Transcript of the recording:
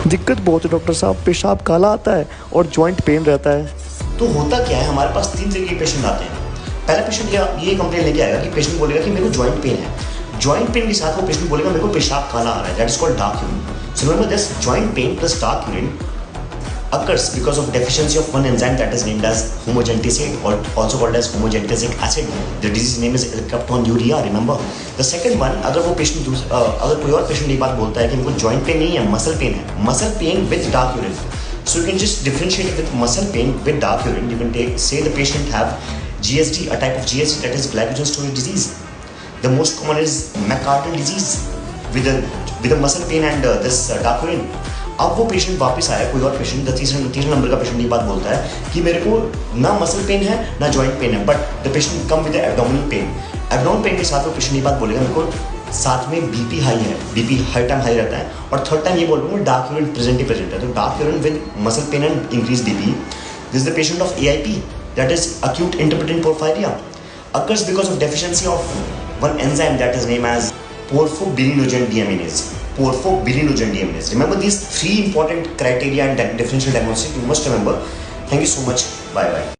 दिक्कत बहुत है डॉक्टर साहब, पेशाब काला आता है और जॉइंट पेन रहता है। तो होता क्या है, हमारे पास 3 तरीके के पेशेंट आते हैं। पहला पेशेंट ये कंप्लेन लेके आएगा कि पेशेंट बोलेगा कि मेरे को जॉइंट पेन है। जॉइंट पेन के साथ वो पेशेंट बोलेगा मेरे को पेशाब काला आ रहा है, that is called dark urine. So remember this, joint pain plus dark urine occurs because of deficiency of one enzyme that is named as homogentisate, or also called as homogentisic acid. The disease name is leptonuria, remember. The second one, अगर वो patient अगर कोई और patient ये बात बोलता है कि मेरे को जॉइंट पेन नहीं है, मसल पेन है, muscle pain with dark urine, so you can just differentiate it with muscle pain with dark urine. You can say the patient have GSD, a type of GSD, that is glycogen storage disease. The most common is McArdle disease with a muscle pain and this dark urine. अब वो patient वापस आया, कोई और patient, तीसरे number का patient ये बात बोलता है कि मेरे को ना मसल पेन है ना जॉइंट पेन है, but the patient come with abdominal pain. Abdominal pain के साथ वो पेशेंट ये बात बोलेगा मेरे को साथ में बीपी हाई है, बीपी हर टाइम हाई रहता है, और थर्ड टाइम ये बोल रहा हूँ डार्क यूरिन प्रेजेंट है। तो dark urine with muscle pain and increase BP, this the patient of AIP, that is acute intermittent porphyria, occurs because of deficiency of one enzyme that is named as porphobilinogen deaminase. Porphobilinogen deaminase. Remember these 3 important criteria and differential diagnosis. You must remember. Thank you so much. Bye bye.